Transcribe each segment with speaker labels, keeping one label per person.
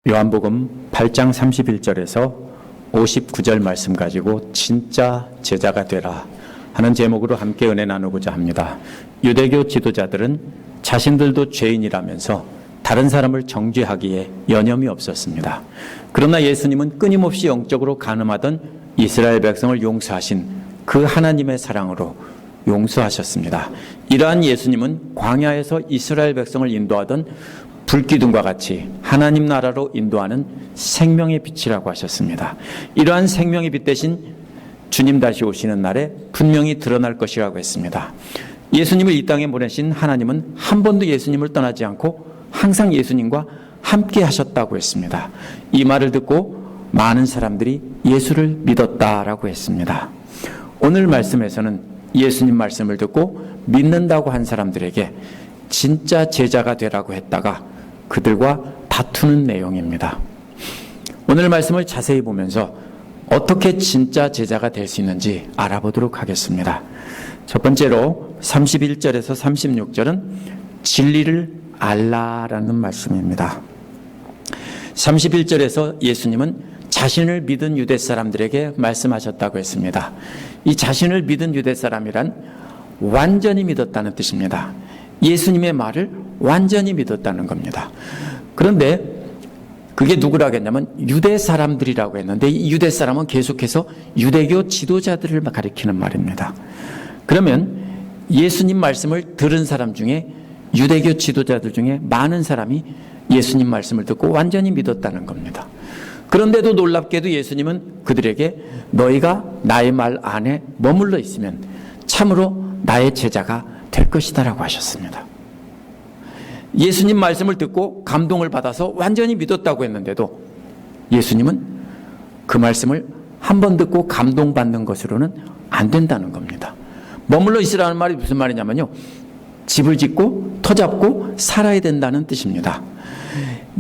Speaker 1: 요한복음 8장 31절에서 59절 말씀 가지고 진짜 제자가 되라 하는 제목으로 함께 은혜 나누고자 합니다. 유대교 지도자들은 자신들도 죄인이라면서 다른 사람을 정죄하기에 여념이 없었습니다. 그러나 예수님은 끊임없이 영적으로 간음하던 이스라엘 백성을 용서하신 그 하나님의 사랑으로 용서하셨습니다. 이러한 예수님은 광야에서 이스라엘 백성을 인도하던 불기둥과 같이 하나님 나라로 인도하는 생명의 빛이라고 하셨습니다. 이러한 생명의 빛 대신 주님 다시 오시는 날에 분명히 드러날 것이라고 했습니다. 예수님을 이 땅에 보내신 하나님은 한 번도 예수님을 떠나지 않고 항상 예수님과 함께 하셨다고 했습니다. 이 말을 듣고 많은 사람들이 예수를 믿었다라고 했습니다. 오늘 말씀에서는 예수님 말씀을 듣고 믿는다고 한 사람들에게 진짜 제자가 되라고 했다가 그들과 다투는 내용입니다. 오늘 말씀을 자세히 보면서 어떻게 진짜 제자가 될 수 있는지 알아보도록 하겠습니다. 첫 번째로 31절에서 36절은 진리를 알라라는 말씀입니다. 31절에서 예수님은 자신을 믿은 유대 사람들에게 말씀하셨다고 했습니다. 이 자신을 믿은 유대 사람이란 완전히 믿었다는 뜻입니다. 예수님의 말을 완전히 믿었다는 겁니다. 그런데 그게 누구라겠냐면 유대 사람들이라고 했는데 이 유대 사람은 계속해서 유대교 지도자들을 가리키는 말입니다. 그러면 예수님 말씀을 들은 사람 중에 유대교 지도자들 중에 많은 사람이 예수님 말씀을 듣고 완전히 믿었다는 겁니다. 그런데도 놀랍게도 예수님은 그들에게 너희가 나의 말 안에 머물러 있으면 참으로 나의 제자가 될 것이다라고 하셨습니다. 예수님 말씀을 듣고 감동을 받아서 완전히 믿었다고 했는데도 예수님은 그 말씀을 한 번 듣고 감동받는 것으로는 안 된다는 겁니다. 머물러 있으라는 말이 무슨 말이냐면요, 집을 짓고 터 잡고 살아야 된다는 뜻입니다.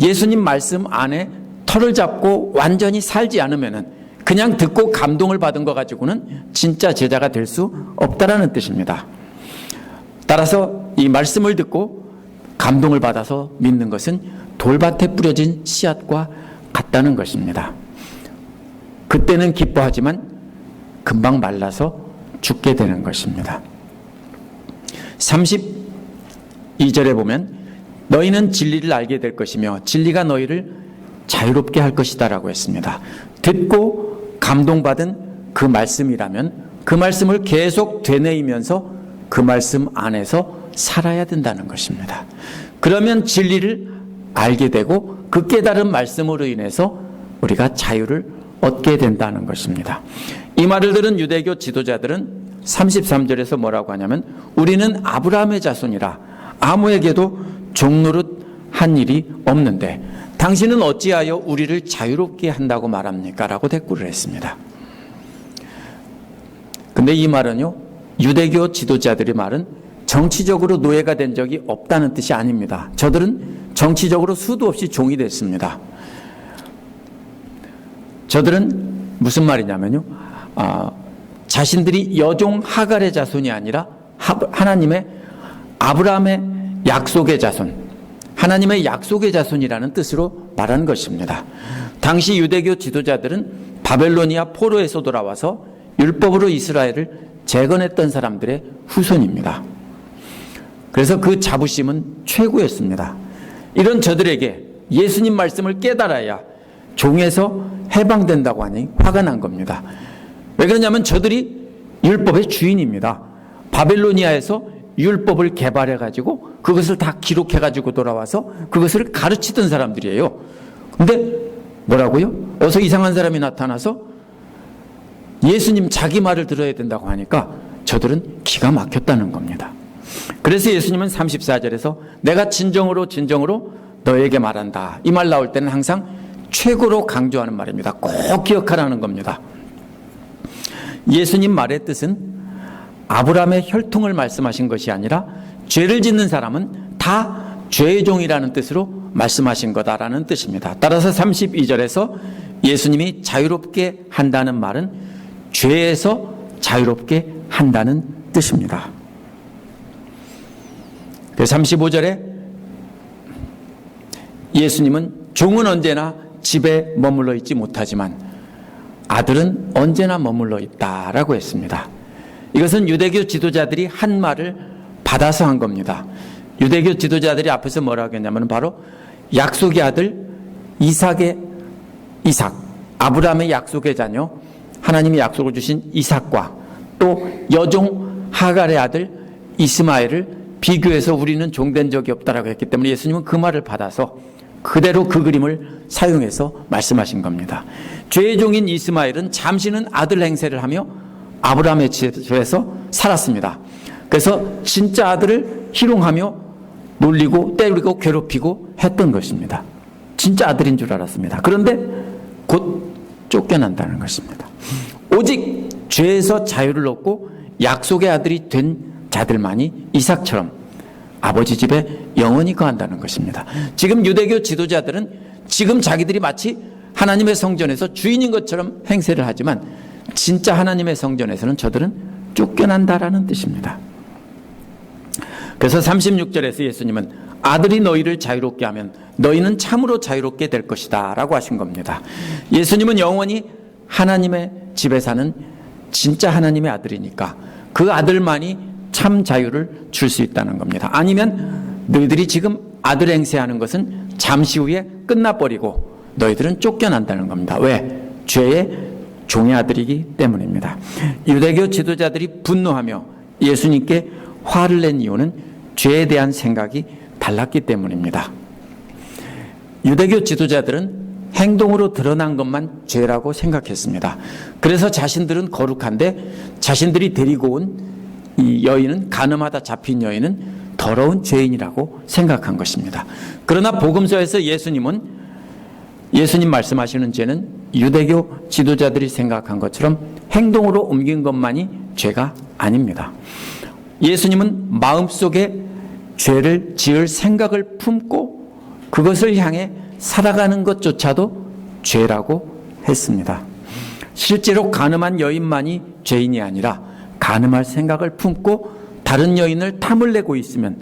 Speaker 1: 예수님 말씀 안에 터를 잡고 완전히 살지 않으면은 그냥 듣고 감동을 받은 거 가지고는 진짜 제자가 될 수 없다라는 뜻입니다. 따라서 이 말씀을 듣고 감동을 받아서 믿는 것은 돌밭에 뿌려진 씨앗과 같다는 것입니다. 그때는 기뻐하지만 금방 말라서 죽게 되는 것입니다. 32절에 보면 너희는 진리를 알게 될 것이며 진리가 너희를 자유롭게 할 것이다 라고 했습니다. 듣고 감동받은 그 말씀이라면 그 말씀을 계속 되뇌이면서 그 말씀 안에서 살아야 된다는 것입니다. 그러면 진리를 알게 되고 그 깨달은 말씀으로 인해서 우리가 자유를 얻게 된다는 것입니다. 이 말을 들은 유대교 지도자들은 33절에서 뭐라고 하냐면 우리는 아브라함의 자손이라 아무에게도 종노릇 한 일이 없는데 당신은 어찌하여 우리를 자유롭게 한다고 말합니까? 라고 대꾸를 했습니다. 근데 이 말은요, 유대교 지도자들의 말은 정치적으로 노예가 된 적이 없다는 뜻이 아닙니다. 저들은 정치적으로 수도 없이 종이 됐습니다. 저들은 무슨 말이냐면요, 자신들이 여종 하갈의 자손이 아니라 하나님의 아브라함의 약속의 자손, 하나님의 약속의 자손이라는 뜻으로 말하는 것입니다. 당시 유대교 지도자들은 바벨로니아 포로에서 돌아와서 율법으로 이스라엘을 재건했던 사람들의 후손입니다. 그래서 그 자부심은 최고였습니다. 이런 저들에게 예수님 말씀을 깨달아야 종에서 해방된다고 하니 화가 난 겁니다. 왜 그러냐면 저들이 율법의 주인입니다. 바벨로니아에서 율법을 개발해가지고 그것을 다 기록해가지고 돌아와서 그것을 가르치던 사람들이에요. 근데 뭐라고요? 어서 이상한 사람이 나타나서 예수님 자기 말을 들어야 된다고 하니까 저들은 기가 막혔다는 겁니다. 그래서 예수님은 34절에서 내가 진정으로 너에게 말한다. 이 말 나올 때는 항상 최고로 강조하는 말입니다. 꼭 기억하라는 겁니다. 예수님 말의 뜻은 아브라함의 혈통을 말씀하신 것이 아니라 죄를 짓는 사람은 다 죄의 종이라는 뜻으로 말씀하신 거다라는 뜻입니다. 따라서 32절에서 예수님이 자유롭게 한다는 말은 죄에서 자유롭게 한다는 뜻입니다. 35절에 예수님은 종은 언제나 집에 머물러 있지 못하지만 아들은 언제나 머물러 있다라고 했습니다. 이것은 유대교 지도자들이 한 말을 받아서 한 겁니다. 유대교 지도자들이 앞에서 뭐라고 했냐면 바로 약속의 아들 이삭, 아브라함의 약속의 자녀, 하나님이 약속을 주신 이삭과 또 여종 하갈의 아들 이스마엘을 비교해서 우리는 종된 적이 없다라고 했기 때문에 예수님은 그 말을 받아서 그대로 그 그림을 사용해서 말씀하신 겁니다. 죄의 종인 이스마엘은 잠시는 아들 행세를 하며 아브라함의 집에서 살았습니다. 그래서 진짜 아들을 희롱하며 놀리고 때리고 괴롭히고 했던 것입니다. 진짜 아들인 줄 알았습니다. 그런데 곧 쫓겨난다는 것입니다. 오직 죄에서 자유를 얻고 약속의 아들이 된 자들만이 이삭처럼 아버지 집에 영원히 거한다는 것입니다. 지금 유대교 지도자들은 지금 자기들이 마치 하나님의 성전에서 주인인 것처럼 행세를 하지만 진짜 하나님의 성전에서는 저들은 쫓겨난다라는 뜻입니다. 그래서 36절에서 예수님은 아들이 너희를 자유롭게 하면 너희는 참으로 자유롭게 될 것이다 라고 하신 겁니다. 예수님은 영원히 하나님의 집에 사는 진짜 하나님의 아들이니까 그 아들만이 참 자유를 줄 수 있다는 겁니다. 아니면 너희들이 지금 아들 행세하는 것은 잠시 후에 끝나버리고 너희들은 쫓겨난다는 겁니다. 왜? 죄의 종의 아들이기 때문입니다. 유대교 지도자들이 분노하며 예수님께 화를 낸 이유는 죄에 대한 생각이 달랐기 때문입니다. 유대교 지도자들은 행동으로 드러난 것만 죄라고 생각했습니다. 그래서 자신들은 거룩한데 자신들이 데리고 온 이 여인은, 간음하다 잡힌 여인은 더러운 죄인이라고 생각한 것입니다. 그러나 복음서에서 예수님 말씀하시는 죄는 유대교 지도자들이 생각한 것처럼 행동으로 옮긴 것만이 죄가 아닙니다. 예수님은 마음속에 죄를 지을 생각을 품고 그것을 향해 살아가는 것조차도 죄라고 했습니다. 실제로 간음한 여인만이 죄인이 아니라 간음할 생각을 품고 다른 여인을 탐을 내고 있으면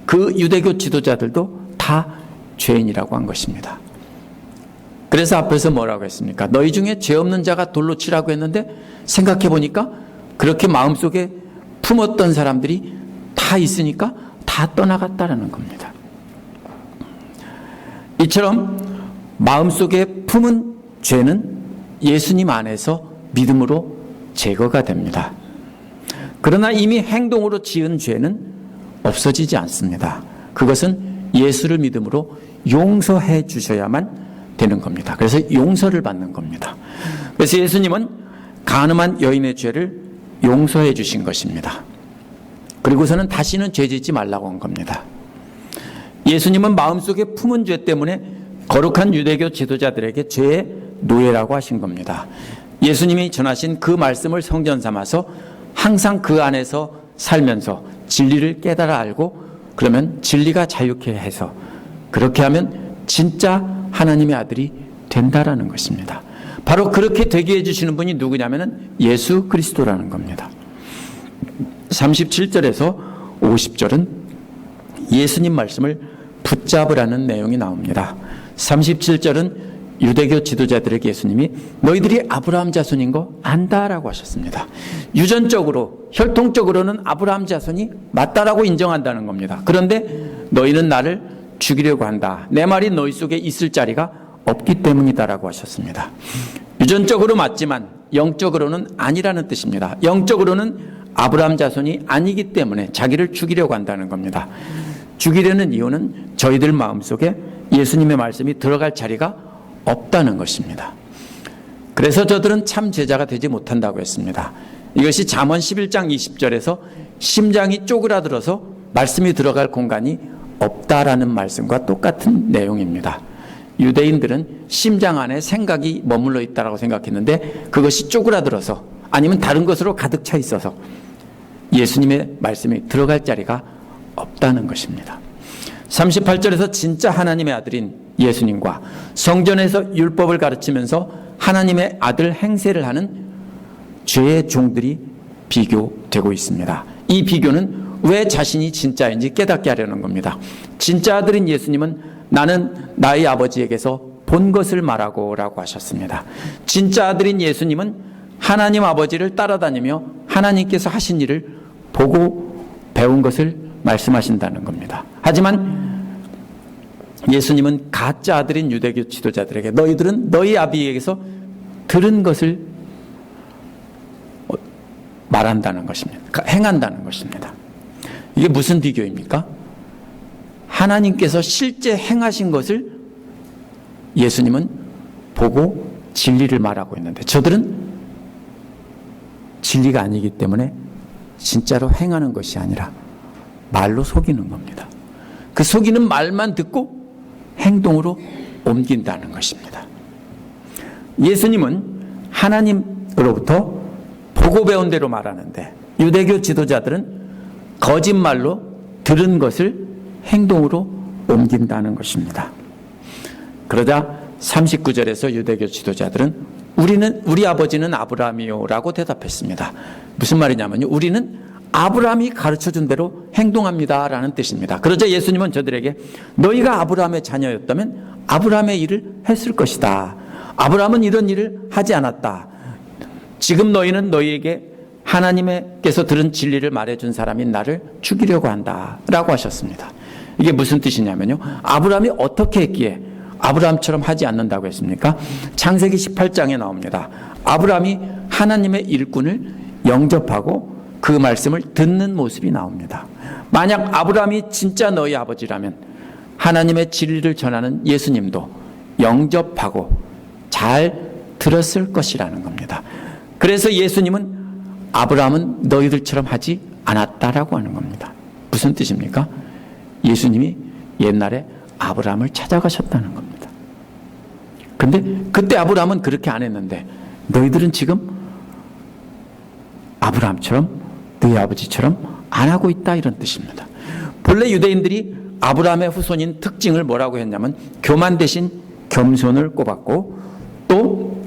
Speaker 1: 그 유대교 지도자들도 다 죄인이라고 한 것입니다. 그래서 앞에서 뭐라고 했습니까? 너희 중에 죄 없는 자가 돌로 치라고 했는데 생각해 보니까 그렇게 마음속에 품었던 사람들이 다 있으니까 다 떠나갔다라는 겁니다. 이처럼 마음속에 품은 죄는 예수님 안에서 믿음으로 제거가 됩니다. 그러나 이미 행동으로 지은 죄는 없어지지 않습니다. 그것은 예수를 믿음으로 용서해 주셔야만 되는 겁니다. 그래서 용서를 받는 겁니다. 그래서 예수님은 간음한 여인의 죄를 용서해 주신 것입니다. 그리고서는 다시는 죄 짓지 말라고 한 겁니다. 예수님은 마음속에 품은 죄 때문에 거룩한 유대교 지도자들에게 죄의 노예라고 하신 겁니다. 예수님이 전하신 그 말씀을 성전 삼아서 항상 그 안에서 살면서 진리를 깨달아 알고 그러면 진리가 자유케 해서 그렇게 하면 진짜 하나님의 아들이 된다라는 것입니다. 바로 그렇게 되게 해주시는 분이 누구냐면 예수 그리스도라는 겁니다. 37절에서 50절은 예수님 말씀을 붙잡으라는 내용이 나옵니다. 37절은 유대교 지도자들에게 예수님이 너희들이 아브라함 자손인 거 안다라고 하셨습니다. 유전적으로 혈통적으로는 아브라함 자손이 맞다라고 인정한다는 겁니다. 그런데 너희는 나를 죽이려고 한다. 내 말이 너희 속에 있을 자리가 없기 때문이다라고 하셨습니다. 유전적으로 맞지만 영적으로는 아니라는 뜻입니다. 영적으로는 아브라함 자손이 아니기 때문에 자기를 죽이려고 한다는 겁니다. 죽이려는 이유는 저희들 마음속에 예수님의 말씀이 들어갈 자리가 없다는 것입니다. 그래서 저들은 참 제자가 되지 못한다고 했습니다. 이것이 잠언 11장 20절에서 심장이 쪼그라들어서 말씀이 들어갈 공간이 없다라는 말씀과 똑같은 내용입니다. 유대인들은 심장 안에 생각이 머물러 있다고 생각했는데 그것이 쪼그라들어서 아니면 다른 것으로 가득 차 있어서 예수님의 말씀이 들어갈 자리가 없다는 것입니다. 38절에서 진짜 하나님의 아들인 예수님과 성전에서 율법을 가르치면서 하나님의 아들 행세를 하는 죄의 종들이 비교되고 있습니다. 이 비교는 왜 자신이 진짜인지 깨닫게 하려는 겁니다. 진짜 아들인 예수님은 나는 나의 아버지에게서 본 것을 말하고 라고 하셨습니다. 진짜 아들인 예수님은 하나님 아버지를 따라다니며 하나님께서 하신 일을 보고 배운 것을 말씀하신다는 겁니다. 하지만 예수님은 가짜 아들인 유대교 지도자들에게 너희들은 너희 아비에게서 들은 것을 말한다는 것입니다. 행한다는 것입니다. 이게 무슨 비교입니까? 하나님께서 실제 행하신 것을 예수님은 보고 진리를 말하고 있는데 저들은 진리가 아니기 때문에 진짜로 행하는 것이 아니라 말로 속이는 겁니다. 그 속이는 말만 듣고 행동으로 옮긴다는 것입니다. 예수님은 하나님으로부터 보고 배운 대로 말하는데 유대교 지도자들은 거짓말로 들은 것을 행동으로 옮긴다는 것입니다. 그러자 39절에서 유대교 지도자들은 우리 아버지는 아브라함이요 라고 대답했습니다. 무슨 말이냐면요, 우리는 아브라함이 가르쳐준 대로 행동합니다 라는 뜻입니다. 그러자 예수님은 저들에게 너희가 아브라함의 자녀였다면 아브라함의 일을 했을 것이다. 아브라함은 이런 일을 하지 않았다. 지금 너희는 너희에게 하나님께서 들은 진리를 말해준 사람인 나를 죽이려고 한다 라고 하셨습니다. 이게 무슨 뜻이냐면요, 아브라함이 어떻게 했기에 아브라함처럼 하지 않는다고 했습니까? 창세기 18장에 나옵니다. 아브라함이 하나님의 일꾼을 영접하고 그 말씀을 듣는 모습이 나옵니다. 만약 아브라함이 진짜 너희 아버지라면 하나님의 진리를 전하는 예수님도 영접하고 잘 들었을 것이라는 겁니다. 그래서 예수님은 아브라함은 너희들처럼 하지 않았다라고 하는 겁니다. 무슨 뜻입니까? 예수님이 옛날에 아브라함을 찾아가셨다는 겁니다. 근데 그때 아브라함은 그렇게 안 했는데 너희들은 지금 아브라함처럼 너희 아버지처럼 안 하고 있다, 이런 뜻입니다. 본래 유대인들이 아브라함의 후손인 특징을 뭐라고 했냐면 교만 대신 겸손을 꼽았고 또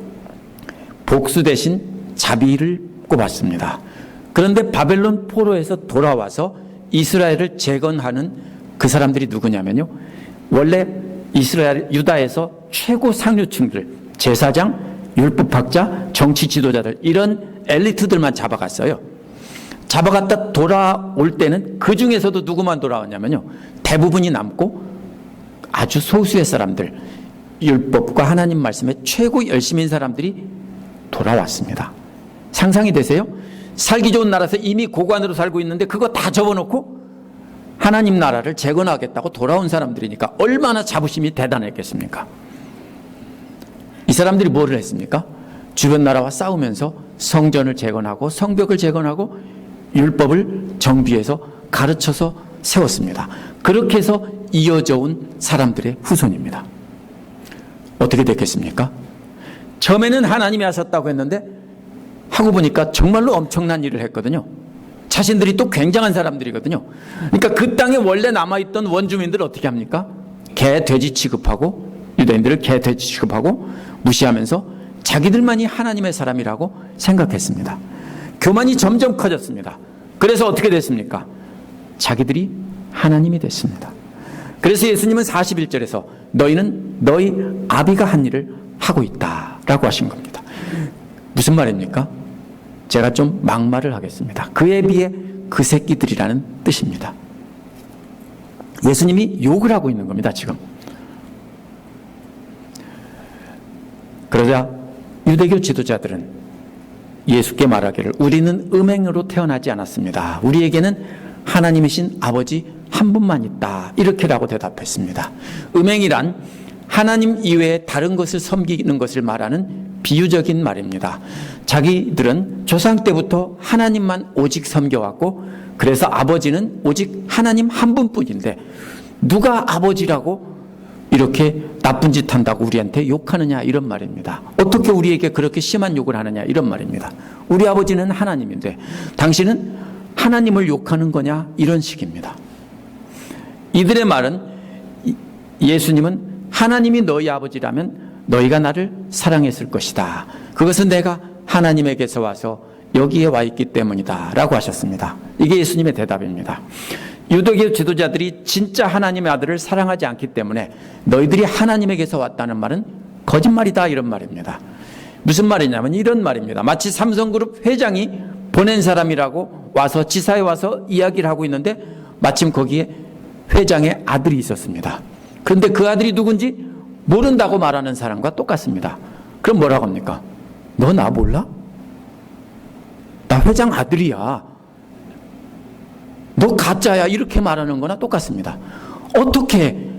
Speaker 1: 복수 대신 자비를 꼽았습니다. 그런데 바벨론 포로에서 돌아와서 이스라엘을 재건하는 그 사람들이 누구냐면요, 원래 이스라엘 유다에서 최고 상류층들, 제사장, 율법학자, 정치 지도자들, 이런 엘리트들만 잡아갔어요. 잡아갔다 돌아올 때는 그 중에서도 누구만 돌아왔냐면요, 대부분이 남고 아주 소수의 사람들, 율법과 하나님 말씀에 최고 열심인 사람들이 돌아왔습니다. 상상이 되세요? 살기 좋은 나라에서 이미 고관으로 살고 있는데 그거 다 접어놓고 하나님 나라를 재건하겠다고 돌아온 사람들이니까 얼마나 자부심이 대단했겠습니까? 이 사람들이 뭐를 했습니까? 주변 나라와 싸우면서 성전을 재건하고 성벽을 재건하고 율법을 정비해서 가르쳐서 세웠습니다. 그렇게 해서 이어져 온 사람들의 후손입니다. 어떻게 됐겠습니까? 처음에는 하나님이 하셨다고 했는데 하고 보니까 정말로 엄청난 일을 했거든요. 자신들이 또 굉장한 사람들이거든요. 그러니까 그 땅에 원래 남아있던 원주민들을 어떻게 합니까? 개, 돼지 취급하고, 유대인들을 개, 돼지 취급하고 무시하면서 자기들만이 하나님의 사람이라고 생각했습니다. 교만이 점점 커졌습니다. 그래서 어떻게 됐습니까? 자기들이 하나님이 됐습니다. 그래서 예수님은 41절에서 너희는 너희 아비가 한 일을 하고 있다라고 하신 겁니다. 무슨 말입니까? 제가 좀 막말을 하겠습니다. 그에 비해 그 새끼들이라는 뜻입니다. 예수님이 욕을 하고 있는 겁니다, 지금. 그러자 유대교 지도자들은 예수께 말하기를 우리는 음행으로 태어나지 않았습니다. 우리에게는 하나님이신 아버지 한 분만 있다, 이렇게라고 대답했습니다. 음행이란 하나님 이외에 다른 것을 섬기는 것을 말하는 비유적인 말입니다. 자기들은 조상 때부터 하나님만 오직 섬겨왔고 그래서 아버지는 오직 하나님 한 분뿐인데 누가 아버지라고 이렇게 나쁜 짓 한다고 우리한테 욕하느냐, 이런 말입니다. 어떻게 우리에게 그렇게 심한 욕을 하느냐, 이런 말입니다. 우리 아버지는 하나님인데 당신은 하나님을 욕하는 거냐, 이런 식입니다. 이들의 말은 예수님은 하나님이 너희 아버지라면 너희가 나를 사랑했을 것이다. 그것은 내가 하나님에게서 와서 여기에 와 있기 때문이다 라고 하셨습니다. 이게 예수님의 대답입니다. 유대교 지도자들이 진짜 하나님의 아들을 사랑하지 않기 때문에 너희들이 하나님에게서 왔다는 말은 거짓말이다, 이런 말입니다. 무슨 말이냐면 이런 말입니다. 마치 삼성그룹 회장이 보낸 사람이라고 와서 지사에 와서 이야기를 하고 있는데 마침 거기에 회장의 아들이 있었습니다. 그런데 그 아들이 누군지 모른다고 말하는 사람과 똑같습니다. 그럼 뭐라고 합니까? 너 나 몰라? 나 회장 아들이야. 너 가짜야. 이렇게 말하는 거나 똑같습니다. 어떻게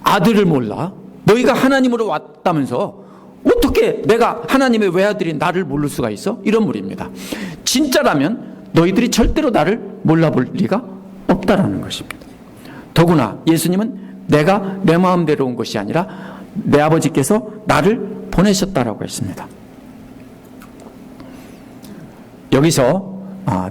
Speaker 1: 아들을 몰라? 너희가 하나님으로 왔다면서 어떻게 내가 하나님의 외아들인 나를 모를 수가 있어? 이런 물입니다. 진짜라면 너희들이 절대로 나를 몰라볼 리가 없다라는 것입니다. 더구나 예수님은 내가 내 마음대로 온 것이 아니라 내 아버지께서 나를 보내셨다라고 했습니다. 여기서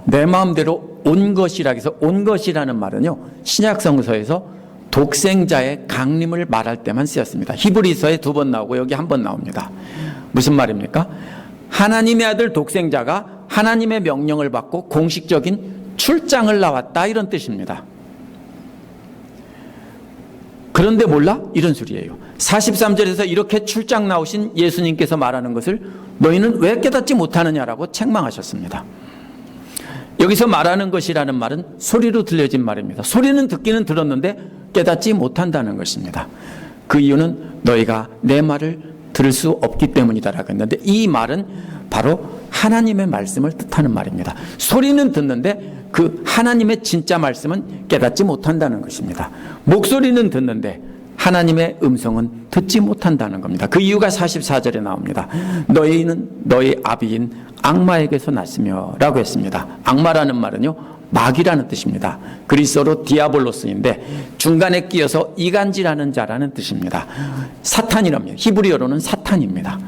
Speaker 1: 내 마음대로 온 것이라 해서 온 것이라는 말은요, 신약성서에서 독생자의 강림을 말할 때만 쓰였습니다. 히브리서에 2번 나오고 여기 1번 나옵니다. 무슨 말입니까? 하나님의 아들 독생자가 하나님의 명령을 받고 공식적인 출장을 나왔다, 이런 뜻입니다. 그런데 몰라? 이런 소리예요. 43절에서 이렇게 출장 나오신 예수님께서 말하는 것을 너희는 왜 깨닫지 못하느냐라고 책망하셨습니다. 여기서 말하는 것이라는 말은 소리로 들려진 말입니다. 소리는 듣기는 들었는데 깨닫지 못한다는 것입니다. 그 이유는 너희가 내 말을 들을 수 없기 때문이다라고 했는데 이 말은 바로 하나님의 말씀을 뜻하는 말입니다. 소리는 듣는데 그 하나님의 진짜 말씀은 깨닫지 못한다는 것입니다. 목소리는 듣는데 하나님의 음성은 듣지 못한다는 겁니다. 그 이유가 44절에 나옵니다. 너희는 너희 아비인 악마에게서 났으며 라고 했습니다. 악마라는 말은요, 마귀라는 뜻입니다. 그리스어로 디아볼로스인데 중간에 끼어서 이간질하는 자라는 뜻입니다. 사탄이랍니다. 히브리어로는 사탄입니다.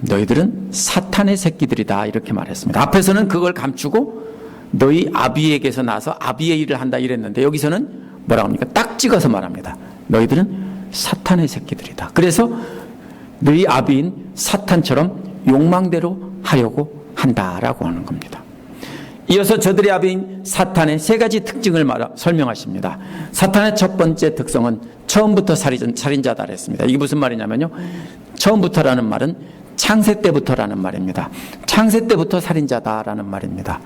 Speaker 1: 너희들은 사탄의 새끼들이다, 이렇게 말했습니다. 앞에서는 그걸 감추고 너희 아비에게서 나서 아비의 일을 한다 이랬는데 여기서는 뭐라고 합니까? 딱 찍어서 말합니다. 너희들은 사탄의 새끼들이다. 그래서 너희 아비인 사탄처럼 욕망대로 하려고 한다라고 하는 겁니다. 이어서 저들의 아비인 사탄의 3가지 특징을 설명하십니다. 사탄의 첫 번째 특성은 처음부터 살인자다 했습니다. 이게 무슨 말이냐면요, 처음부터라는 말은 창세 때부터라는 말입니다. 창세 때부터 살인자다라는 말입니다.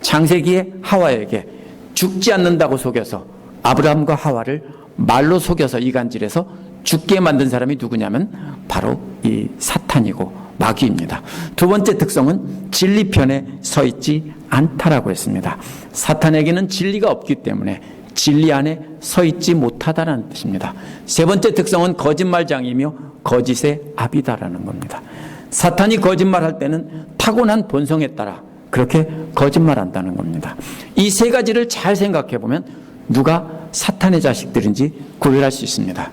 Speaker 1: 창세기에 하와에게 죽지 않는다고 속여서 아브라함과 하와를 말로 속여서 이간질해서 죽게 만든 사람이 누구냐면 바로 이 사탄이고 마귀입니다. 두 번째 특성은 진리편에 서 있지 않다라고 했습니다. 사탄에게는 진리가 없기 때문에 진리 안에 서 있지 못하다라는 뜻입니다. 세 번째 특성은 거짓말장이며 거짓의 아비다라는 겁니다. 사탄이 거짓말할 때는 타고난 본성에 따라 그렇게 거짓말한다는 겁니다. 이 3가지를 잘 생각해 보면 누가 사탄의 자식들인지 구별할 수 있습니다.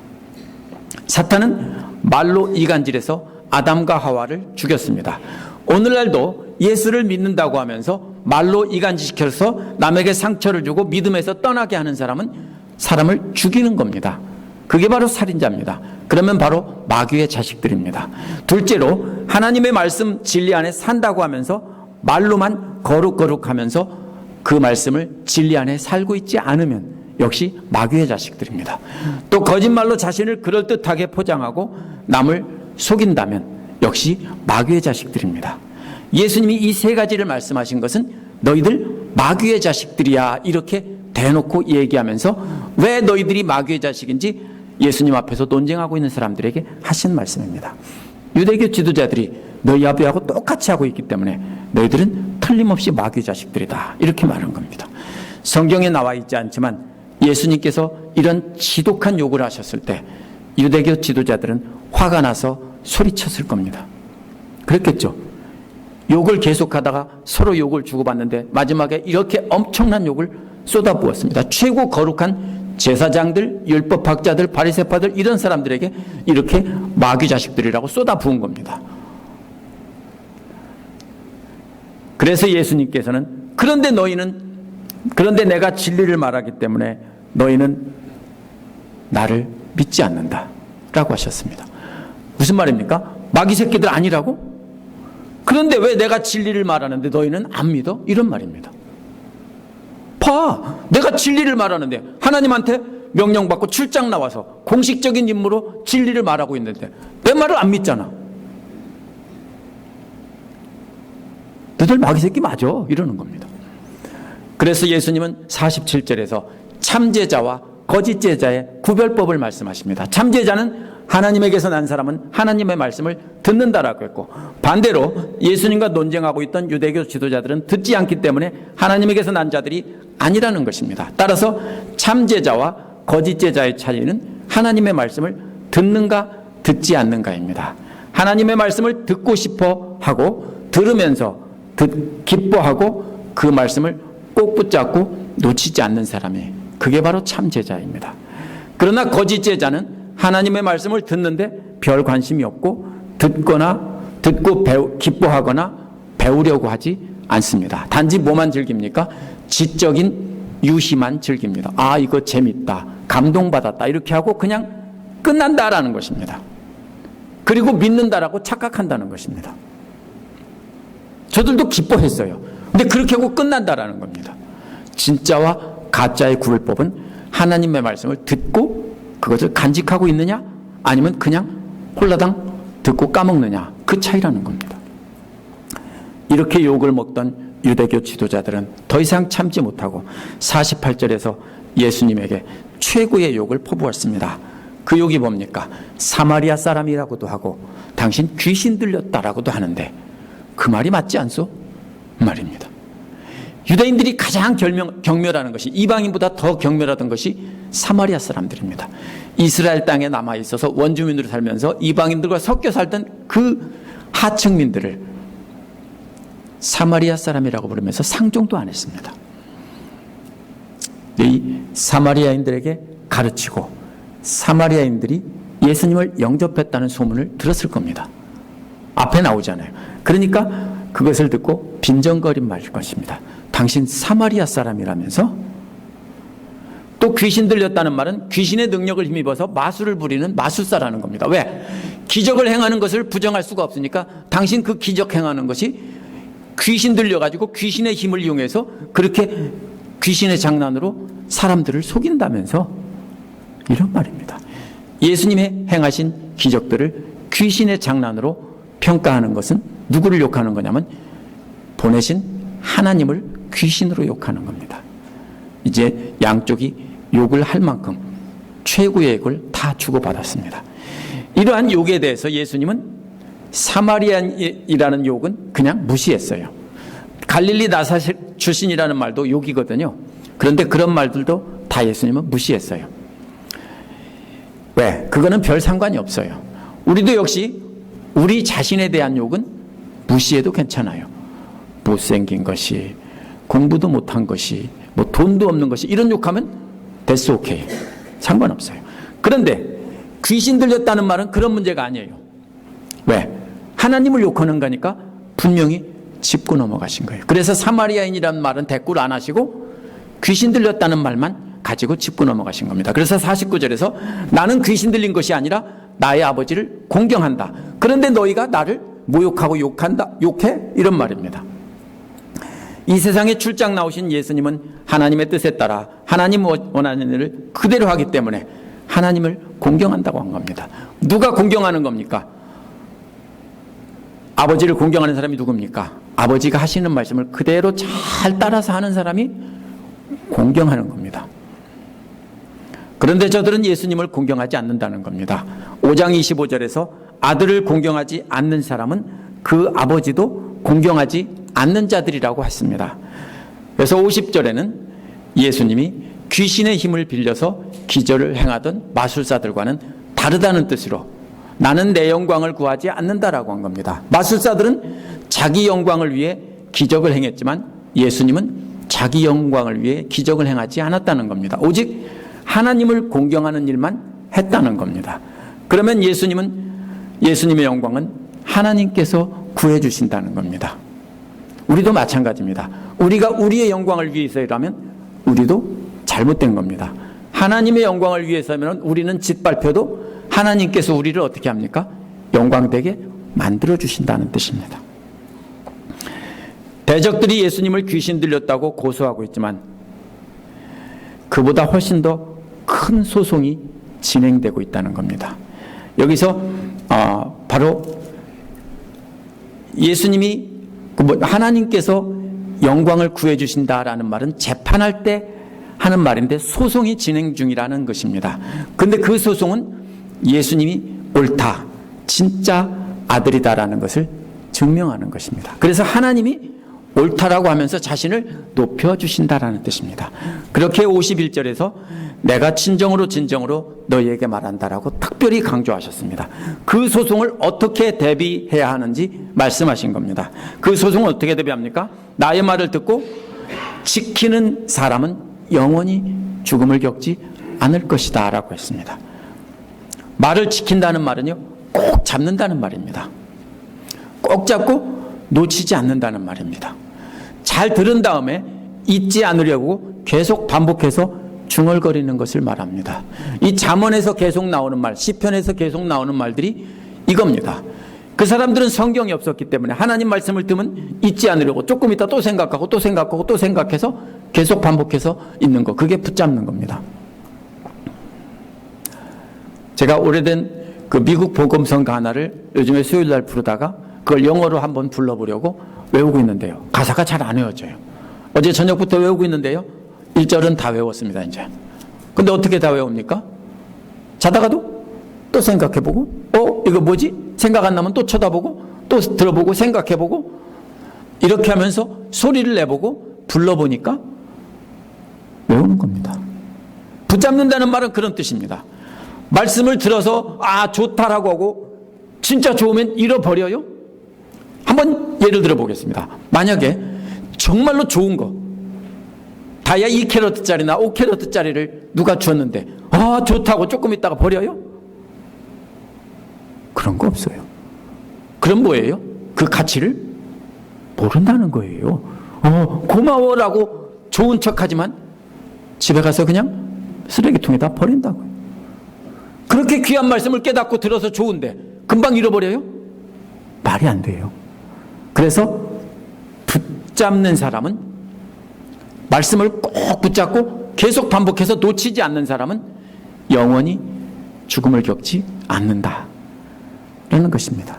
Speaker 1: 사탄은 말로 이간질해서 아담과 하와를 죽였습니다. 오늘날도 예수를 믿는다고 하면서 말로 이간질시켜서 남에게 상처를 주고 믿음에서 떠나게 하는 사람은 사람을 죽이는 겁니다. 그게 바로 살인자입니다. 그러면 바로 마귀의 자식들입니다. 둘째로 하나님의 말씀 진리 안에 산다고 하면서 말로만 거룩거룩하면서 그 말씀을 진리 안에 살고 있지 않으면 역시 마귀의 자식들입니다. 또 거짓말로 자신을 그럴듯하게 포장하고 남을 속인다면 역시 마귀의 자식들입니다. 예수님이 이 3가지를 말씀하신 것은 너희들 마귀의 자식들이야 이렇게 대놓고 얘기하면서 왜 너희들이 마귀의 자식인지 예수님 앞에서 논쟁하고 있는 사람들에게 하신 말씀입니다. 유대교 지도자들이 너희 아비하고 똑같이 하고 있기 때문에 너희들은 틀림없이 마귀의 자식들이다 이렇게 말한 겁니다. 성경에 나와 있지 않지만 예수님께서 이런 지독한 욕을 하셨을 때 유대교 지도자들은 화가 나서 소리쳤을 겁니다. 그랬겠죠. 욕을 계속하다가 서로 욕을 주고받는데 마지막에 이렇게 엄청난 욕을 쏟아부었습니다. 최고 거룩한 제사장들, 율법학자들, 바리새파들 이런 사람들에게 이렇게 마귀 자식들이라고 쏟아부은 겁니다. 그래서 예수님께서는 그런데 내가 진리를 말하기 때문에 너희는 나를 믿지 않는다 라고 하셨습니다. 무슨 말입니까? 마귀 새끼들 아니라고? 그런데 왜 내가 진리를 말하는데 너희는 안 믿어? 이런 말입니다. 봐, 내가 진리를 말하는데 하나님한테 명령받고 출장 나와서 공식적인 임무로 진리를 말하고 있는데 내 말을 안 믿잖아. 너들 마귀 새끼 맞아, 이러는 겁니다. 그래서 예수님은 47절에서 참제자와 거짓 제자의 구별법을 말씀하십니다. 참제자는 하나님에게서 난 사람은 하나님의 말씀을 듣는다라고 했고, 반대로 예수님과 논쟁하고 있던 유대교 지도자들은 듣지 않기 때문에 하나님에게서 난 자들이 아니라는 것입니다. 따라서 참제자와 거짓 제자의 차이는 하나님의 말씀을 듣는가 듣지 않는가입니다. 하나님의 말씀을 듣고 싶어 하고 들으면서 기뻐하고 그 말씀을 꼭 붙잡고 놓치지 않는 사람이, 그게 바로 참제자입니다. 그러나 거짓 제자는 하나님의 말씀을 듣는데 별 관심이 없고 듣고 기뻐하거나 배우려고 하지 않습니다. 단지 뭐만 즐깁니까? 지적인 유희만 즐깁니다. 아, 이거 재밌다, 감동받았다, 이렇게 하고 그냥 끝난다라는 것입니다. 그리고 믿는다라고 착각한다는 것입니다. 저들도 기뻐했어요. 근데 그렇게 하고 끝난다라는 겁니다. 진짜와 가짜의 구별법은 하나님의 말씀을 듣고 그것을 간직하고 있느냐, 아니면 그냥 홀라당 듣고 까먹느냐, 그 차이라는 겁니다. 이렇게 욕을 먹던 유대교 지도자들은 더 이상 참지 못하고 48절에서 예수님에게 최고의 욕을 퍼부었습니다. 그 욕이 뭡니까? 사마리아 사람이라고도 하고 당신 귀신 들렸다라고도 하는데 그 말이 맞지 않소? 말입니다. 유대인들이 가장 경멸하는 것이, 이방인보다 더 경멸하던 것이 사마리아 사람들입니다. 이스라엘 땅에 남아있어서 원주민으로 살면서 이방인들과 섞여 살던 그 하층민들을 사마리아 사람이라고 부르면서 상종도 안 했습니다. 이 사마리아인들에게 가르치고 사마리아인들이 예수님을 영접했다는 소문을 들었을 겁니다. 앞에 나오잖아요. 그러니까 그것을 듣고 빈정거림 말일 것입니다. 당신 사마리아 사람이라면서? 또 귀신 들렸다는 말은 귀신의 능력을 힘입어서 마술을 부리는 마술사라는 겁니다. 왜? 기적을 행하는 것을 부정할 수가 없으니까 당신 그 기적 행하는 것이 귀신 들려가지고 귀신의 힘을 이용해서 그렇게 귀신의 장난으로 사람들을 속인다면서, 이런 말입니다. 예수님의 행하신 기적들을 귀신의 장난으로 평가하는 것은 누구를 욕하는 거냐면 보내신 하나님을 귀신으로 욕하는 겁니다. 이제 양쪽이 욕을 할 만큼 최고의 욕을 다 주고받았습니다. 이러한 욕에 대해서 예수님은 사마리안이라는 욕은 그냥 무시했어요. 갈릴리 나사렛 출신이라는 말도 욕이거든요. 그런데 그런 말들도 다 예수님은 무시했어요. 왜? 그거는 별 상관이 없어요. 우리도 역시 우리 자신에 대한 욕은 무시해도 괜찮아요. 못생긴 것이, 공부도 못한 것이, 뭐 돈도 없는 것이, 이런 욕하면 that's okay, 상관없어요. 그런데 귀신 들렸다는 말은 그런 문제가 아니에요. 왜? 하나님을 욕하는 거니까 분명히 짚고 넘어가신 거예요. 그래서 사마리아인이라는 말은 대꾸를 안 하시고 귀신 들렸다는 말만 가지고 짚고 넘어가신 겁니다. 그래서 49절에서 나는 귀신 들린 것이 아니라 나의 아버지를 공경한다. 그런데 너희가 나를 모욕하고 욕해? 이런 말입니다. 이 세상에 출장 나오신 예수님은 하나님의 뜻에 따라 하나님 원하는 일을 그대로 하기 때문에 하나님을 공경한다고 한 겁니다. 누가 공경하는 겁니까? 아버지를 공경하는 사람이 누굽니까? 아버지가 하시는 말씀을 그대로 잘 따라서 하는 사람이 공경하는 겁니다. 그런데 저들은 예수님을 공경하지 않는다는 겁니다. 5장 25절에서 아들을 공경하지 않는 사람은 그 아버지도 공경하지 않는 자들이라고 했습니다. 그래서 50절에는 예수님이 귀신의 힘을 빌려서 기적을 행하던 마술사들과는 다르다는 뜻으로 나는 내 영광을 구하지 않는다라고 한 겁니다. 마술사들은 자기 영광을 위해 기적을 행했지만 예수님은 자기 영광을 위해 기적을 행하지 않았다는 겁니다. 오직 하나님을 공경하는 일만 했다는 겁니다. 그러면 예수님의 영광은 하나님께서 구해주신다는 겁니다. 우리도 마찬가지입니다. 우리가 우리의 영광을 위해서 일하면 우리도 잘못된 겁니다. 하나님의 영광을 위해서면 우리는 짓밟혀도 하나님께서 우리를 어떻게 합니까? 영광되게 만들어주신다는 뜻입니다. 대적들이 예수님을 귀신 들렸다고 고소하고 있지만 그보다 훨씬 더 큰 소송이 진행되고 있다는 겁니다. 여기서 바로 예수님이 하나님께서 영광을 구해주신다라는 말은 재판할 때 하는 말인데 소송이 진행 중이라는 것입니다. 근데 그 소송은 예수님이 옳다, 진짜 아들이다라는 것을 증명하는 것입니다. 그래서 하나님이 옳다라고 하면서 자신을 높여주신다라는 뜻입니다. 그렇게 51절에서 내가 진정으로 너희에게 말한다라고 특별히 강조하셨습니다. 그 소송을 어떻게 대비해야 하는지 말씀하신 겁니다. 그 소송을 어떻게 대비합니까? 나의 말을 듣고 지키는 사람은 영원히 죽음을 겪지 않을 것이다 라고 했습니다. 말을 지킨다는 말은요, 꼭 잡는다는 말입니다. 꼭 잡고 놓치지 않는다는 말입니다. 잘 들은 다음에 잊지 않으려고 계속 반복해서 중얼거리는 것을 말합니다. 이 잠언에서 계속 나오는 말, 시편에서 계속 나오는 말들이 이겁니다. 그 사람들은 성경이 없었기 때문에 하나님 말씀을 들으면 잊지 않으려고 조금 있다 또 생각하고 또 생각하고 또 생각해서 계속 반복해서 있는 거, 그게 붙잡는 겁니다. 제가 오래된 그 미국 복음성 가나를 요즘에 수요일날 부르다가 그걸 영어로 한번 불러보려고 외우고 있는데요. 가사가 잘 안 외워져요. 어제 저녁부터 외우고 있는데요. 1절은 다 외웠습니다, 이제. 근데 어떻게 다 외웁니까? 자다가도 또 생각해보고, 이거 뭐지? 생각 안 나면 또 쳐다보고, 또 들어보고, 생각해보고, 이렇게 하면서 소리를 내보고, 불러보니까 외우는 겁니다. 붙잡는다는 말은 그런 뜻입니다. 말씀을 들어서, 좋다라고 하고, 진짜 좋으면 잃어버려요? 한번 예를 들어보겠습니다. 만약에 정말로 좋은 거, 다이아 2캐럿짜리나 5캐럿짜리를 누가 주었는데 좋다고 조금 있다가 버려요? 그런 거 없어요. 그럼 뭐예요? 그 가치를 모른다는 거예요. 고마워라고 좋은 척하지만 집에 가서 그냥 쓰레기통에다 버린다고요. 그렇게 귀한 말씀을 깨닫고 들어서 좋은데 금방 잃어버려요? 말이 안 돼요. 그래서 붙잡는 사람은, 말씀을 꼭 붙잡고 계속 반복해서 놓치지 않는 사람은 영원히 죽음을 겪지 않는다 라는 것입니다.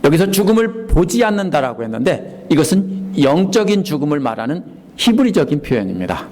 Speaker 1: 여기서 죽음을 보지 않는다라고 했는데 이것은 영적인 죽음을 말하는 히브리적인 표현입니다.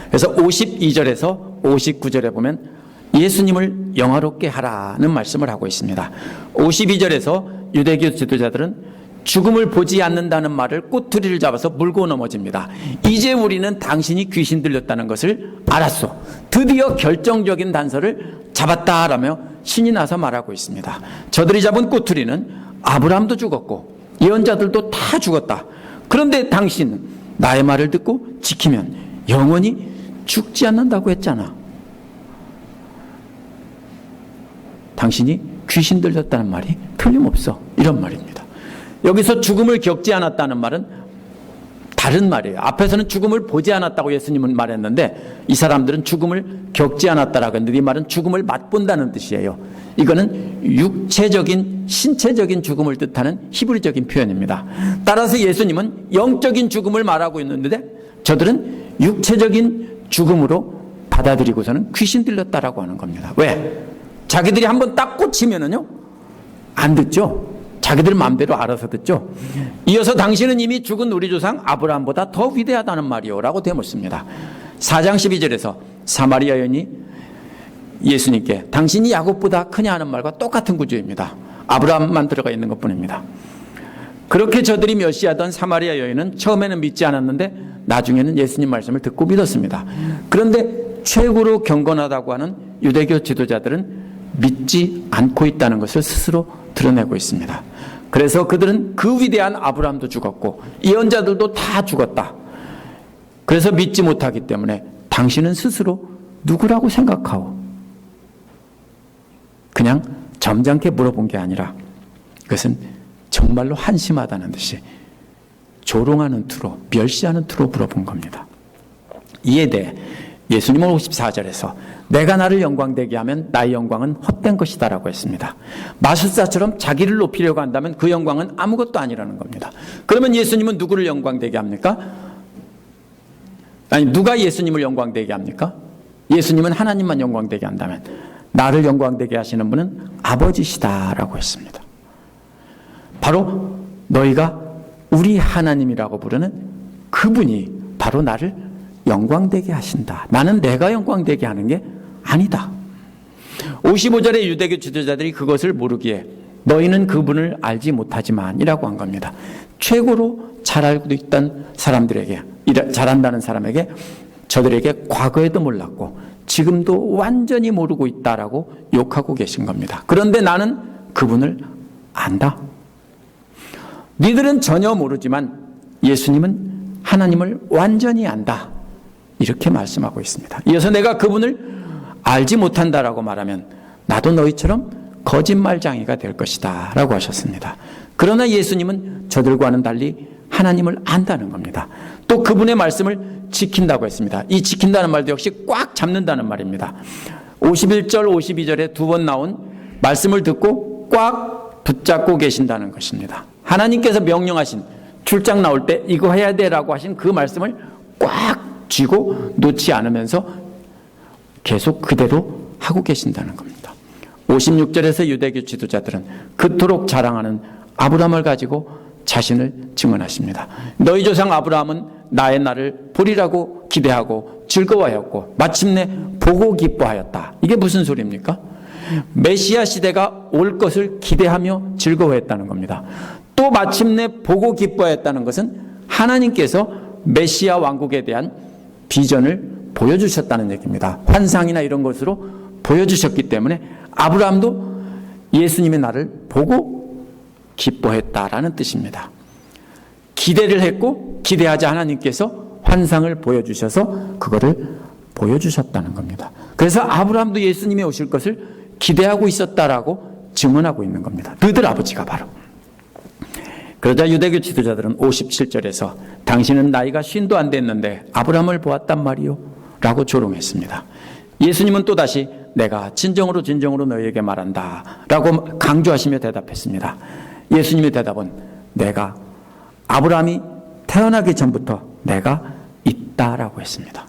Speaker 1: 그래서 52절에서 59절에 보면 예수님을 영화롭게 하라는 말씀을 하고 있습니다. 52절에서 유대교 지도자들은 죽음을 보지 않는다는 말을 꼬투리를 잡아서 물고 넘어집니다. 이제 우리는 당신이 귀신 들렸다는 것을 알았어. 드디어 결정적인 단서를 잡았다라며 신이 나서 말하고 있습니다. 저들이 잡은 꼬투리는 아브라함도 죽었고 예언자들도 다 죽었다. 그런데 당신 나의 말을 듣고 지키면 영원히 죽지 않는다고 했잖아. 당신이 귀신 들렸다는 말이 틀림없어. 이런 말입니다. 여기서 죽음을 겪지 않았다는 말은 다른 말이에요. 앞에서는 죽음을 보지 않았다고 예수님은 말했는데 이 사람들은 죽음을 겪지 않았다라고 했는데 이 말은 죽음을 맛본다는 뜻이에요. 이거는 육체적인, 신체적인 죽음을 뜻하는 히브리적인 표현입니다. 따라서 예수님은 영적인 죽음을 말하고 있는데 저들은 육체적인 죽음으로 받아들이고서는 귀신 들렸다라고 하는 겁니다. 왜? 자기들이 한번 딱 꽂히면은요, 안 듣죠. 자기들 마음대로 알아서 듣죠. 이어서 당신은 이미 죽은 우리 조상 아브라함보다 더 위대하다는 말이요 라고 되묻습니다. 4장 12절에서 사마리아 여인이 예수님께 당신이 야곱보다 크냐 하는 말과 똑같은 구조입니다. 아브라함만 들어가 있는 것뿐입니다. 그렇게 저들이 멸시하던 사마리아 여인은 처음에는 믿지 않았는데 나중에는 예수님 말씀을 듣고 믿었습니다. 그런데 최고로 경건하다고 하는 유대교 지도자들은 믿지 않고 있다는 것을 스스로 드러내고 있습니다. 그래서 그들은 그 위대한 아브라함도 죽었고 예언자들도 다 죽었다. 그래서 믿지 못하기 때문에 당신은 스스로 누구라고 생각하오? 그냥 점잖게 물어본 게 아니라 그것은 정말로 한심하다는 듯이 조롱하는 투로, 멸시하는 투로 물어본 겁니다. 이에 대해 예수님은 54절에서 내가 나를 영광되게 하면 나의 영광은 헛된 것이다 라고 했습니다. 마술사처럼 자기를 높이려고 한다면 그 영광은 아무것도 아니라는 겁니다. 그러면 예수님은 누구를 영광되게 합니까? 아니, 누가 예수님을 영광되게 합니까? 예수님은 하나님만 영광되게 한다면 나를 영광되게 하시는 분은 아버지시다라고 했습니다. 바로 너희가 우리 하나님이라고 부르는 그분이 바로 나를 영광되게 하신다. 나는 내가 영광되게 하는 게 아니다. 55절에 유대교 지도자들이 그것을 모르기에 너희는 그분을 알지 못하지만 이라고 한 겁니다. 최고로 잘 알고 있던 사람들에게, 잘한다는 사람에게 저들에게 과거에도 몰랐고 지금도 완전히 모르고 있다라고 욕하고 계신 겁니다. 그런데 나는 그분을 안다. 니들은 전혀 모르지만 예수님은 하나님을 완전히 안다. 이렇게 말씀하고 있습니다. 이어서 내가 그분을 알지 못한다라고 말하면 나도 너희처럼 거짓말쟁이가 될 것이다 라고 하셨습니다. 그러나 예수님은 저들과는 달리 하나님을 안다는 겁니다. 또 그분의 말씀을 지킨다고 했습니다. 이 지킨다는 말도 역시 꽉 잡는다는 말입니다. 51절 52절에 두 번 나온 말씀을 듣고 꽉 붙잡고 계신다는 것입니다. 하나님께서 명령하신, 출장 나올 때 이거 해야 돼라고 하신 그 말씀을 꽉 쥐고 놓지 않으면서 계속 그대로 하고 계신다는 겁니다. 56절에서 유대교 지도자들은 그토록 자랑하는 아브라함을 가지고 자신을 증언하십니다. 너희 조상 아브라함은 나의 날을 보리라고 기대하고 즐거워하였고 마침내 보고 기뻐하였다. 이게 무슨 소리입니까? 메시아 시대가 올 것을 기대하며 즐거워했다는 겁니다. 또 마침내 보고 기뻐했다는 것은 하나님께서 메시아 왕국에 대한 비전을 보여주셨다는 얘기입니다. 환상이나 이런 것으로 보여주셨기 때문에 아브라함도 예수님의 날을 보고 기뻐했다라는 뜻입니다. 기대를 했고 기대하자 하나님께서 환상을 보여주셔서 그거를 보여주셨다는 겁니다. 그래서 아브라함도 예수님이 오실 것을 기대하고 있었다라고 증언하고 있는 겁니다. 너희들 아버지가 바로. 그러자 유대교 지도자들은 57절에서 당신은 나이가 50도 안 됐는데 아브라함을 보았단 말이요? 라고 조롱했습니다. 예수님은 또다시 내가 진정으로 너희에게 말한다 라고 강조하시며 대답했습니다. 예수님의 대답은 내가 아브라함이 태어나기 전부터 내가 있다라고 했습니다.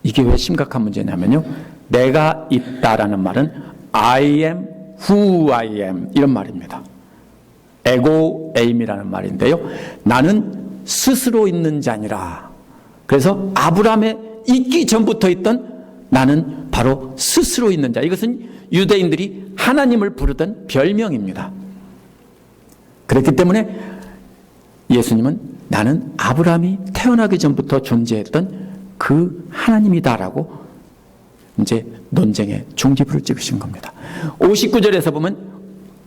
Speaker 1: 이게 왜 심각한 문제냐면요, 내가 있다라는 말은 I am who I am 이런 말입니다. 에고 에임이라는 말인데요, 나는 스스로 있는 자니라. 그래서 아브라함에 있기 전부터 있던 나는 바로 스스로 있는 자. 이것은 유대인들이 하나님을 부르던 별명입니다. 그렇기 때문에 예수님은 나는 아브라함이 태어나기 전부터 존재했던 그 하나님이다라고 이제 논쟁의 종지부를 찍으신 겁니다. 59절에서 보면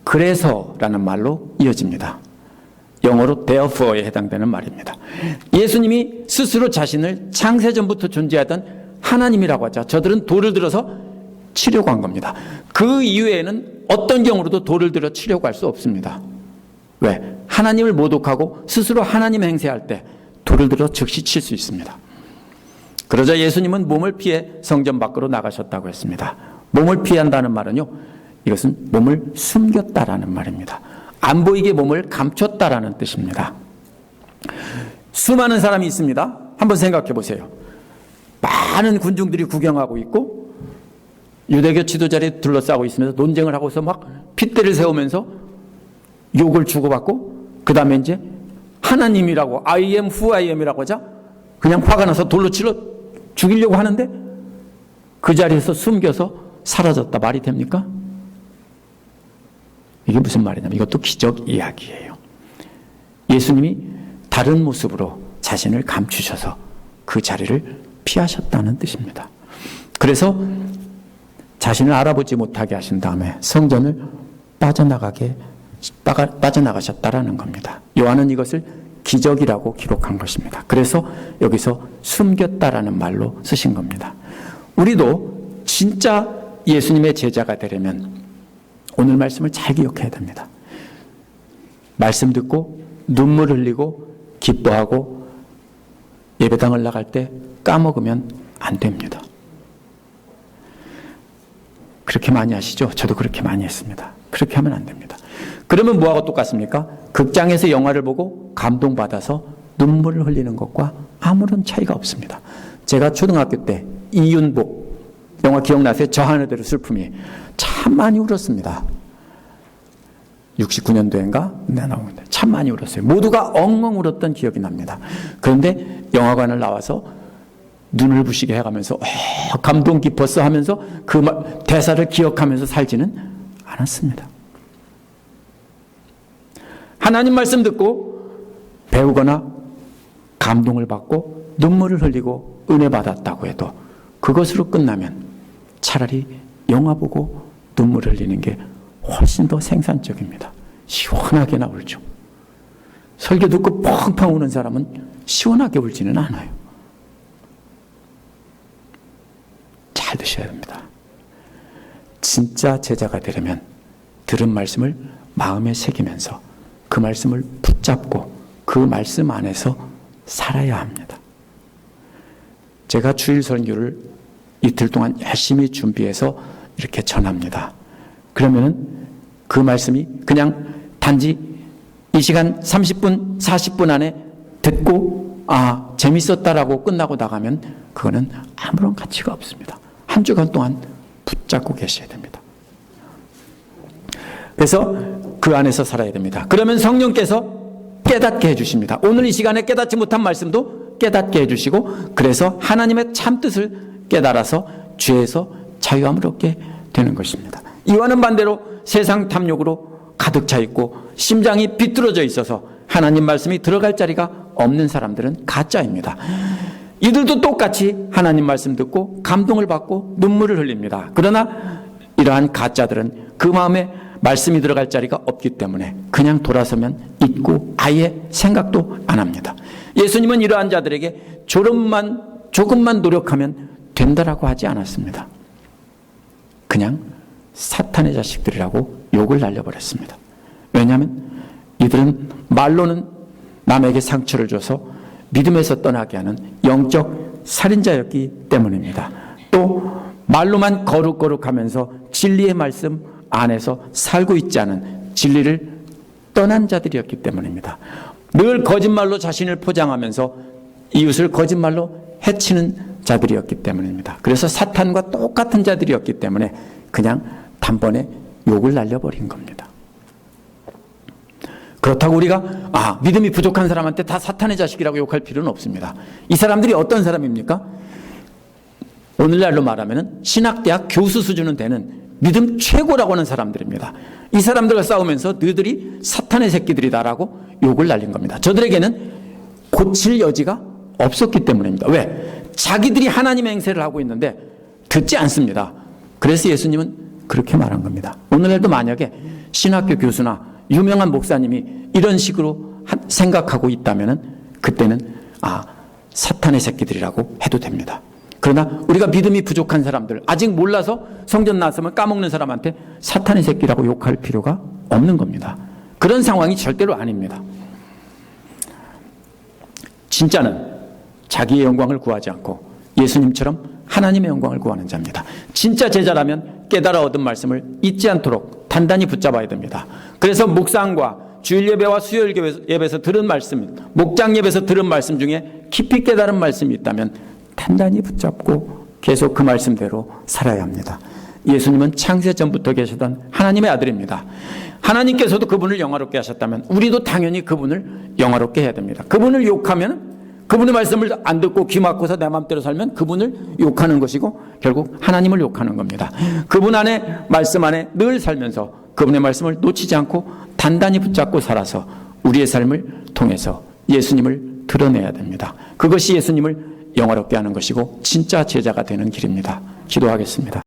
Speaker 1: 그래서라는 말로 이어집니다. 영어로 therefore에 해당되는 말입니다. 예수님이 스스로 자신을 창세전부터 존재하던 하나님이라고 하죠. 저들은 돌을 들어서 치려고 한 겁니다. 그 이후에는 어떤 경우로도 돌을 들어 치려고 할 수 없습니다. 왜? 하나님을 모독하고 스스로 하나님 행세할 때 돌을 들어 즉시 칠 수 있습니다. 그러자 예수님은 몸을 피해 성전 밖으로 나가셨다고 했습니다. 몸을 피한다는 말은요, 이것은 몸을 숨겼다라는 말입니다. 안 보이게 몸을 감췄다라는 뜻입니다. 수많은 사람이 있습니다. 한번 생각해 보세요. 많은 군중들이 구경하고 있고 유대교 지도자들이 둘러싸고 있으면서 논쟁을 하고서 막 핏대를 세우면서 욕을 주고받고, 그 다음에 이제 하나님이라고 I am who I am이라고 하자 그냥 화가 나서 돌로 치러 죽이려고 하는데 그 자리에서 숨겨서 사라졌다. 말이 됩니까? 이게 무슨 말이냐면 이것도 기적 이야기예요. 예수님이 다른 모습으로 자신을 감추셔서 그 자리를 피하셨다는 뜻입니다. 그래서 자신을 알아보지 못하게 하신 다음에 성전을 빠져나가셨다라는 겁니다. 요한은 이것을 기적이라고 기록한 것입니다. 그래서 여기서 숨겼다라는 말로 쓰신 겁니다. 우리도 진짜 예수님의 제자가 되려면 오늘 말씀을 잘 기억해야 됩니다. 말씀 듣고 눈물 흘리고 기뻐하고 예배당을 나갈 때 까먹으면 안 됩니다. 그렇게 많이 하시죠? 저도 그렇게 많이 했습니다. 그렇게 하면 안 됩니다. 그러면 뭐하고 똑같습니까? 극장에서 영화를 보고 감동받아서 눈물을 흘리는 것과 아무런 차이가 없습니다. 제가 초등학교 때 이윤복 영화 기억나세요? 저 하늘대로 슬픔이 참 많이 울었습니다. 69년도인가? 네, 참 많이 울었어요. 모두가 엉엉 울었던 기억이 납니다. 그런데 영화관을 나와서 눈을 부시게 해가면서 감동 깊었어 하면서 그 대사를 기억하면서 살지는 않았습니다. 하나님 말씀 듣고 배우거나 감동을 받고 눈물을 흘리고 은혜 받았다고 해도 그것으로 끝나면 차라리 영화 보고 눈물 흘리는 게 훨씬 더 생산적입니다. 시원하게 나울죠. 설교 듣고 펑펑 우는 사람은 시원하게 울지는 않아요. 잘 드셔야 됩니다. 진짜 제자가 되려면 들은 말씀을 마음에 새기면서 그 말씀을 붙잡고 그 말씀 안에서 살아야 합니다. 제가 주일 설교를 이틀 동안 열심히 준비해서 이렇게 전합니다. 그러면은 그 말씀이 그냥 단지 이 시간 30분, 40분 안에 듣고 재밌었다라고 끝나고 나가면 그거는 아무런 가치가 없습니다. 한 주간 동안 붙잡고 계셔야 됩니다. 그래서 그 안에서 살아야 됩니다. 그러면 성령께서 깨닫게 해주십니다. 오늘 이 시간에 깨닫지 못한 말씀도 깨닫게 해주시고 그래서 하나님의 참뜻을 깨달아서 죄에서 자유함을 얻게 되는 것입니다. 이와는 반대로 세상 탐욕으로 가득 차 있고 심장이 비뚤어져 있어서 하나님 말씀이 들어갈 자리가 없는 사람들은 가짜입니다. 이들도 똑같이 하나님 말씀 듣고 감동을 받고 눈물을 흘립니다. 그러나 이러한 가짜들은 그 마음에 말씀이 들어갈 자리가 없기 때문에 그냥 돌아서면 잊고 아예 생각도 안 합니다. 예수님은 이러한 자들에게 조금만 노력하면 된다라고 하지 않았습니다. 그냥 사탄의 자식들이라고 욕을 날려버렸습니다. 왜냐하면 이들은 말로는 남에게 상처를 줘서 믿음에서 떠나게 하는 영적 살인자였기 때문입니다. 또 말로만 거룩거룩하면서 진리의 말씀 안에서 살고 있지 않은 진리를 떠난 자들이었기 때문입니다. 늘 거짓말로 자신을 포장하면서 이웃을 거짓말로 해치는 자들이었기 때문입니다. 그래서 사탄과 똑같은 자들이었기 때문에 그냥 단번에 욕을 날려버린 겁니다. 그렇다고 우리가 믿음이 부족한 사람한테 다 사탄의 자식이라고 욕할 필요는 없습니다. 이 사람들이 어떤 사람입니까? 오늘날로 말하면 신학대학 교수 수준은 되는 믿음 최고라고 하는 사람들입니다. 이 사람들과 싸우면서 너희들이 사탄의 새끼들이다라고 욕을 날린 겁니다. 저들에게는 고칠 여지가 없었기 때문입니다. 왜? 자기들이 하나님의 행세를 하고 있는데 듣지 않습니다. 그래서 예수님은 그렇게 말한 겁니다. 오늘날도 만약에 신학교 교수나 유명한 목사님이 이런 식으로 생각하고 있다면 그때는 사탄의 새끼들이라고 해도 됩니다. 그러나 우리가 믿음이 부족한 사람들, 아직 몰라서 성전 나서면 까먹는 사람한테 사탄의 새끼라고 욕할 필요가 없는 겁니다. 그런 상황이 절대로 아닙니다. 진짜는 자기의 영광을 구하지 않고 예수님처럼 하나님의 영광을 구하는 자입니다. 진짜 제자라면 깨달아 얻은 말씀을 잊지 않도록 단단히 붙잡아야 됩니다. 그래서 묵상과 주일 예배와 수요일 예배에서 들은 말씀, 목장 예배에서 들은 말씀 중에 깊이 깨달은 말씀이 있다면 단단히 붙잡고 계속 그 말씀대로 살아야 합니다. 예수님은 창세 전부터 계시던 하나님의 아들입니다. 하나님께서도 그분을 영화롭게 하셨다면 우리도 당연히 그분을 영화롭게 해야 됩니다. 그분을 욕하면 그분의 말씀을 안 듣고 귀 막고서 내 마음대로 살면 그분을 욕하는 것이고 결국 하나님을 욕하는 겁니다. 그분 안에 말씀 안에 늘 살면서 그분의 말씀을 놓치지 않고 단단히 붙잡고 살아서 우리의 삶을 통해서 예수님을 드러내야 됩니다. 그것이 예수님을 영화롭게 하는 것이고 진짜 제자가 되는 길입니다. 기도하겠습니다.